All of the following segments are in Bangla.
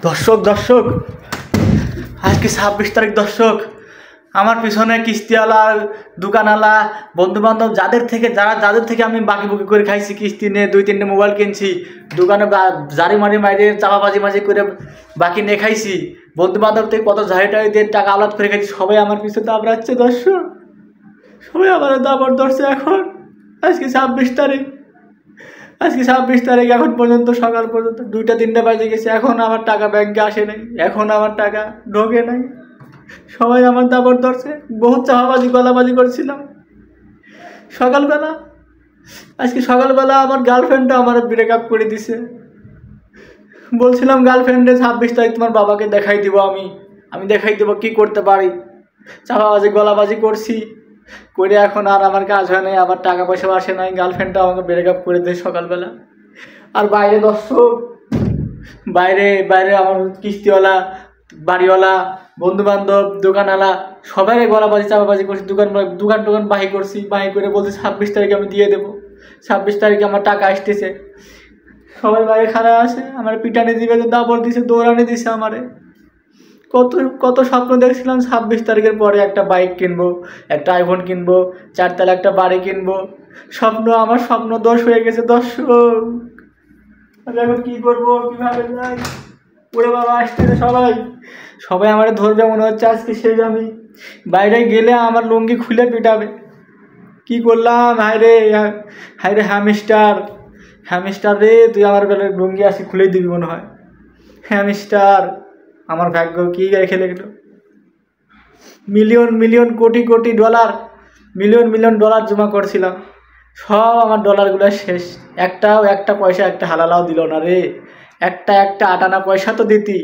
দর্শক দর্শক আজকে 26 তারিখ। দর্শক আমার পিছনে কিস্তিওয়ালা, দোকানওয়ালা, বন্ধুবান্ধব যাদের থেকে আমি বাকি বুকি করে খাইছি, কিস্তি নিয়ে 2-3টে মোবাইল কিনছি, দোকানে জারি মারি মাইরে চাপাবাজি মাঝি করে বাকি নিয়ে খাইছি, বন্ধুবান্ধব থেকে কত ঝাড়িটারি দিয়ে টাকা আলাদ করে খাইছি, সবাই আমার পিছনে দাবড়াচ্ছে। দর্শক সবাই আমার দাবড় ধরছে। এখন আজকে 26 তারিখ, এখন পর্যন্ত সকাল পর্যন্ত 2টা-3টা বাজে গেছে, এখন আমার টাকা ব্যাংকে আসে নাই, এখন আমার টাকা ঢোকে নাই। সবাই আমার দাবড় ধরছে। বহুত চাপাবাজি গলাবাজি করছিলাম সকালবেলা। আজকে সকালবেলা আমার গার্লফ্রেন্ডটা আমার ব্রেকআপ করে দিছে। বলছিলাম গার্লফ্রেন্ডে 26 তারিখ তোমার বাবাকে দেখাই দিব, আমি দেখাই দেবো কী করতে পারি। চাপাবাজি গলাবাজি করছি করে এখন আর আমার কাজ হয় নাই, আমার টাকা পয়সাও আসে নাই। গার্লফ্রেন্ডটা আমাকে ব্রেকআপ করে দেয় সকালবেলা। আর বাইরে দর্শক, বাইরে আমার কিস্তিওয়ালা, বাড়িওয়ালা, বন্ধুবান্ধব, দোকানওয়ালা সবাই গলাবাজি চাপাবাজি করছি। দোকান বাহি করছি, বাহি করে বলছি 26 তারিখে আমি দিয়ে দেবো, 26 তারিখে আমার টাকা আসতেছে। সবাই বাইরে খারাপ আসে, আমার পিটানি দিবে, দাবড় দিছে, দৌড়ানি দিছে আমারে। কত কত স্বপ্ন দেখছিলাম 26 তারিখের পরে একটা বাইক কিনবো, একটা আইফোন কিনবো, 4 তলা একটা বাড়ি কিনবো। আমার স্বপ্ন দোষ হয়ে গেছে। দর্শক আমি এখন কী করবো, কীভাবে যাই? ওরে বাবা আসতেছে সবাই আমার ধরবে, মনে হচ্ছে আজকে শেষ। আমি বাইরে গেলে আমার লুঙ্গি খুলে পিটাবে। কি করলাম? হায়রে হ্যামিস্টার রে, তুই আমার বেলা লুঙ্গি আসি খুলে দিবি মনে হয়। হ্যামিস্টার, আমার ভাগ্য কি রেখে গেল। মিলিয়ন কোটি ডলার জমা করছিলাম, সব আমার ডলারগুলো শেষ। একটা পয়সা, একটা হালালাও দিল না রে। একটা আটানা পয়সা তো দিতি।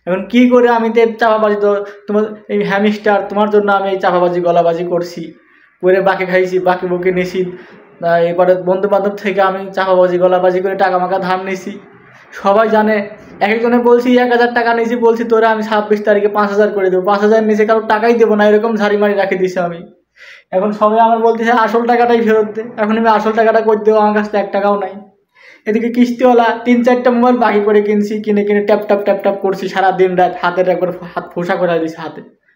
এখন কি করে আমি তো চাপাবাজি, তো তোমার এই হ্যামিস্টার, তোমার জন্য আমি এই চাপাবাজি গলাবাজি করছি, করে বাকি খাইছি, বাকি বুকি নিছি। এবারে বন্ধু বান্ধব থেকে আমি চাপাবাজি গলাবাজি করে টাকা মাকা ধার নিছি। সবাই জানে। একজনে বলছি 1000 টাকা নিয়েছি, বলছি তোরা আমি 26 তারিখে 5000 করে দেবো। 5000 নিচে কারো টাকাই দেবো না, এরকম ঝাড়ি মারি রাখে দিছি আমি। এখন সবাই আমার বলতেছে আসল টাকাটাই ফেরত দে। এখন আমি আসল টাকাটা করে দেবো, আমার কাছে 1 টাকাও নাই। এদিকে কিস্তিওয়ালা 3-4টা মোবাইল বাকি করে কিনছি, কিনে ট্যাপ ট্যাপ করছি সারা দিন রাত। হাতের একবার হাত ফোসা করে দিয়েছি,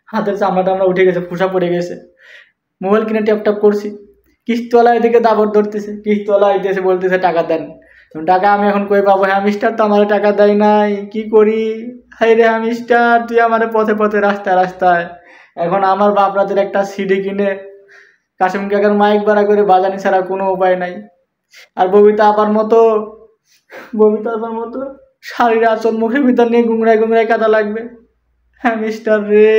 হাতের চামড়া উঠে গেছে, ফোসা পড়ে গেছে। মোবাইল কিনে ট্যাপ করছি। কিস্তিওয়ালা এদিকে দাবড় ধরতেছে, কিস্তিওয়ালা এসে বলতেছে টাকা দেন। টাকা আমি এখন কই পাবো? হ্যামিস্টার তো আমার টাকা দেয় নাই, কি করি? হাই রে হ্যামিস্টার, তুই আমার পথে রাস্তায়। এখন আমার বাপরাদের একটা সিডি কিনে কাশিম কাকার মাইক ভাড়া করে বাজানি ছাড়া কোনো উপায় নাই। আর ববিতা আপার মতো শাড়ির আঁচল মুখের ভিতর নিয়ে গুংড়ায় কাদা লাগবে। হ্যামিস্টার রে।